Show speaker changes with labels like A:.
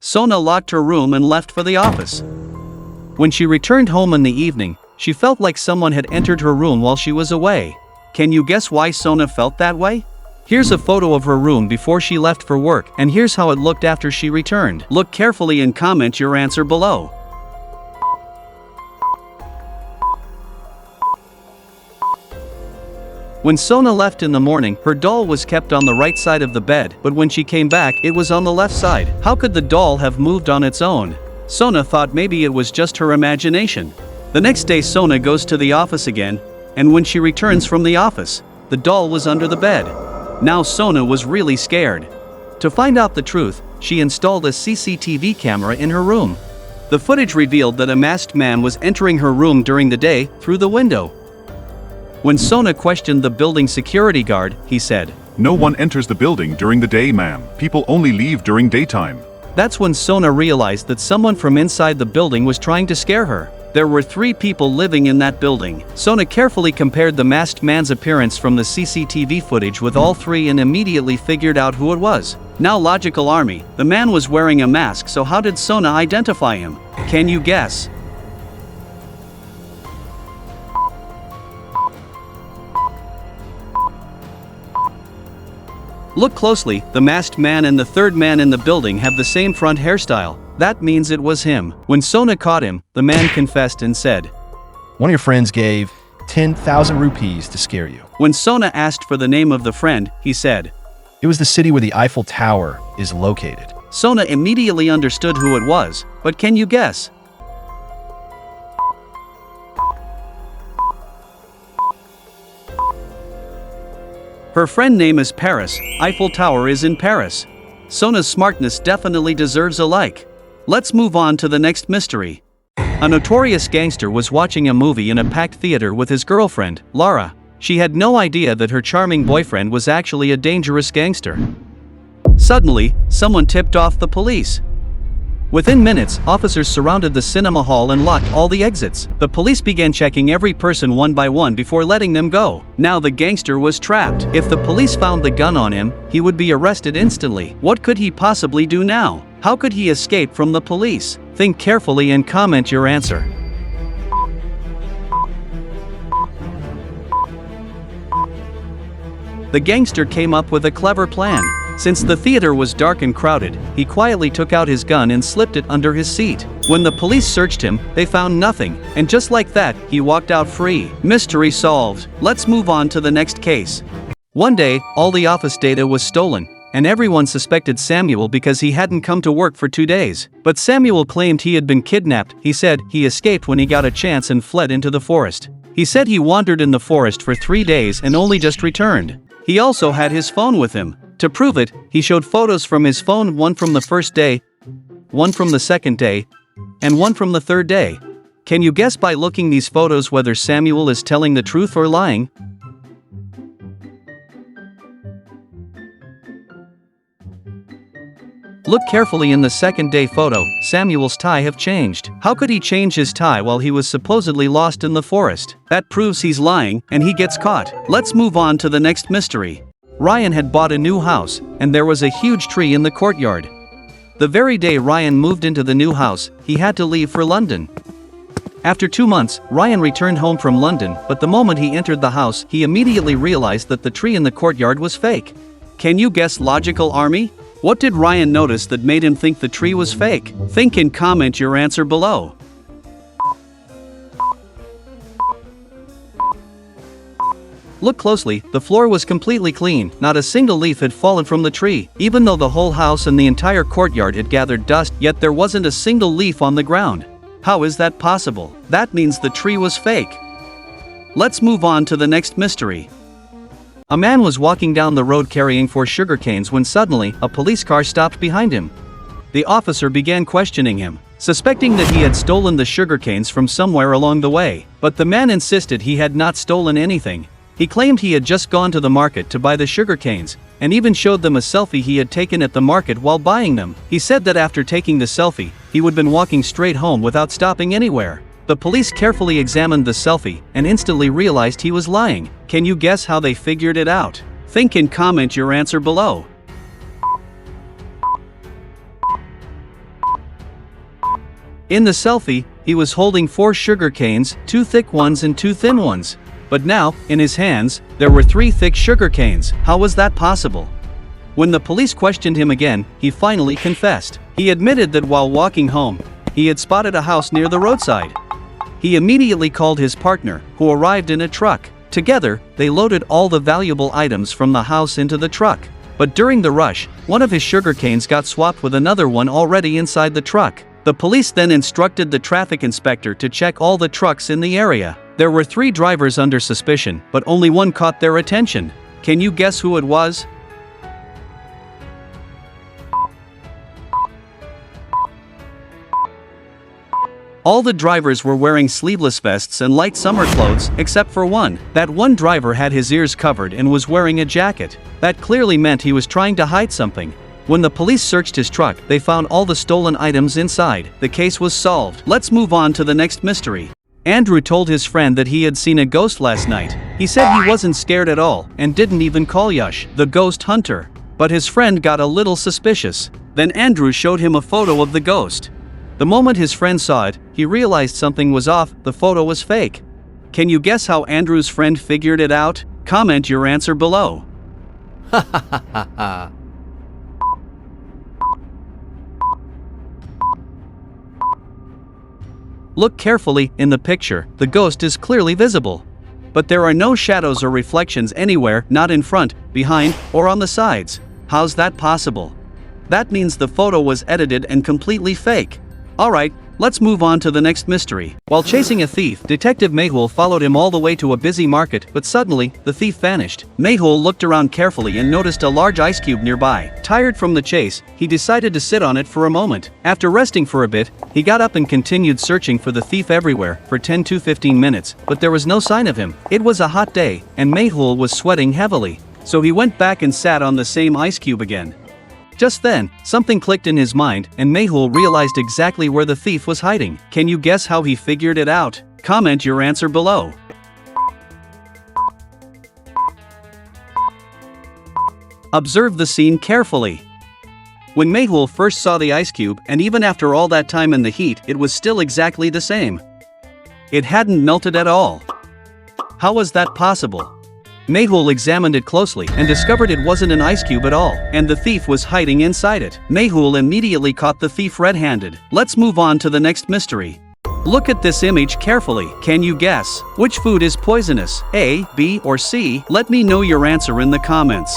A: Sona locked her room and left for the office. When she returned home in the evening, she felt like someone had entered her room while she was away. Can you guess why Sona felt that way? Here's a photo of her room before she left for work, and here's how it looked after she returned. Look carefully and comment your answer below. When Sona left in the morning, her doll was kept on the right side of the bed, but when she came back, it was on the left side. How could the doll have moved on its own? Sona thought maybe it was just her imagination. The next day Sona goes to the office again, and when she returns from the office, the doll was under the bed. Now Sona was really scared. To find out the truth, she installed a CCTV camera in her room. The footage revealed that a masked man was entering her room during the day through the window. When Sona questioned the building security guard, he said,
B: "No one enters the building during the day, ma'am. People only leave during daytime."
A: That's when Sona realized that someone from inside the building was trying to scare her. There were 3 people living in that building. Sona carefully compared the masked man's appearance from the CCTV footage with all 3 and immediately figured out who it was. Now logical army, the man was wearing a mask, so how did Sona identify him? Can you guess? Look closely, the masked man and the third man in the building have the same front hairstyle. That means it was him. When Sona caught him, the man confessed and said,
C: "One of your friends gave 10,000 rupees to scare you."
A: When Sona asked for the name of the friend, he said,
C: "It was the city where the Eiffel Tower is located."
A: Sona immediately understood who it was, but can you guess? Her friend name is Paris. Eiffel Tower is in Paris. Sona's smartness definitely deserves a like. Let's move on to the next mystery. A notorious gangster was watching a movie in a packed theater with his girlfriend, Lara. She had no idea that her charming boyfriend was actually a dangerous gangster. Suddenly, someone tipped off the police. Within minutes, officers surrounded the cinema hall and locked all the exits. The police began checking every person one by one before letting them go. Now the gangster was trapped. If the police found the gun on him, he would be arrested instantly. What could he possibly do now? How could he escape from the police? Think carefully and comment your answer. The gangster came up with a clever plan. Since the theater was dark and crowded, he quietly took out his gun and slipped it under his seat. When the police searched him, they found nothing, and just like that, he walked out free. Mystery solved. Let's move on to the next case. One day, all the office data was stolen, and everyone suspected Samuel because he hadn't come to work for 2 days. But Samuel claimed he had been kidnapped. He said he escaped when he got a chance and fled into the forest. He said he wandered in the forest for 3 days and only just returned. He also had his phone with him. To prove it, he showed photos from his phone, one from the first day, one from the second day, and one from the third day. Can you guess by looking these photos whether Samuel is telling the truth or lying? Look carefully in the second day photo, Samuel's tie have changed. How could he change his tie while he was supposedly lost in the forest? That proves he's lying, and he gets caught. Let's move on to the next mystery. Ryan had bought a new house, and there was a huge tree in the courtyard. The very day Ryan moved into the new house, he had to leave for London. After 2 months, Ryan returned home from London, but the moment he entered the house, he immediately realized that the tree in the courtyard was fake. Can you guess, logical army? What did Ryan notice that made him think the tree was fake? Think and comment your answer below. Look closely, the floor was completely clean, not a single leaf had fallen from the tree. Even though the whole house and the entire courtyard had gathered dust, yet there wasn't a single leaf on the ground. How is that possible? That means the tree was fake. Let's move on to the next mystery. A man was walking down the road carrying 4 sugar canes when suddenly, a police car stopped behind him. The officer began questioning him, suspecting that he had stolen the sugar canes from somewhere along the way. But the man insisted he had not stolen anything. He claimed he had just gone to the market to buy the sugar canes, and even showed them a selfie he had taken at the market while buying them. He said that after taking the selfie, he would been walking straight home without stopping anywhere. The police carefully examined the selfie and instantly realized he was lying. Can you guess how they figured it out? Think and comment your answer below. In the selfie, he was holding 4 sugar canes, 2 thick ones and 2 thin ones. But now, in his hands, there were 3 thick sugar canes. How was that possible? When the police questioned him again, he finally confessed. He admitted that while walking home, he had spotted a house near the roadside. He immediately called his partner, who arrived in a truck. Together, they loaded all the valuable items from the house into the truck. But during the rush, one of his sugar canes got swapped with another one already inside the truck. The police then instructed the traffic inspector to check all the trucks in the area. There were 3 drivers under suspicion, but only one caught their attention. Can you guess who it was? All the drivers were wearing sleeveless vests and light summer clothes, except for one. That one driver had his ears covered and was wearing a jacket. That clearly meant he was trying to hide something. When the police searched his truck, they found all the stolen items inside. The case was solved. Let's move on to the next mystery. Andrew told his friend that he had seen a ghost last night. He said he wasn't scared at all, and didn't even call Yash, the ghost hunter. But his friend got a little suspicious. Then Andrew showed him a photo of the ghost. The moment his friend saw it, he realized something was off. The photo was fake. Can you guess how Andrew's friend figured it out? Comment your answer below.
D: Ha ha ha ha ha.
A: Look carefully in the picture. The ghost is clearly visible. But there are no shadows or reflections anywhere, not in front, behind, or on the sides. How's that possible? That means the photo was edited and completely fake. Alright, let's move on to the next mystery. While chasing a thief, Detective Mehul followed him all the way to a busy market, but suddenly, the thief vanished. Mehul looked around carefully and noticed a large ice cube nearby. Tired from the chase, he decided to sit on it for a moment. After resting for a bit, he got up and continued searching for the thief everywhere for 10 to 15 minutes, but there was no sign of him. It was a hot day, and Mehul was sweating heavily. So he went back and sat on the same ice cube again. Just then, something clicked in his mind, and Mehul realized exactly where the thief was hiding. Can you guess how he figured it out? Comment your answer below. Observe the scene carefully. When Mehul first saw the ice cube, and even after all that time in the heat, it was still exactly the same. It hadn't melted at all. How was that possible? Mehul examined it closely and discovered it wasn't an ice cube at all, and the thief was hiding inside it. Mehul immediately caught the thief red-handed. Let's move on to the next mystery. Look at this image carefully. Can you guess which food is poisonous? A, B, or C? Let me know your answer in the comments.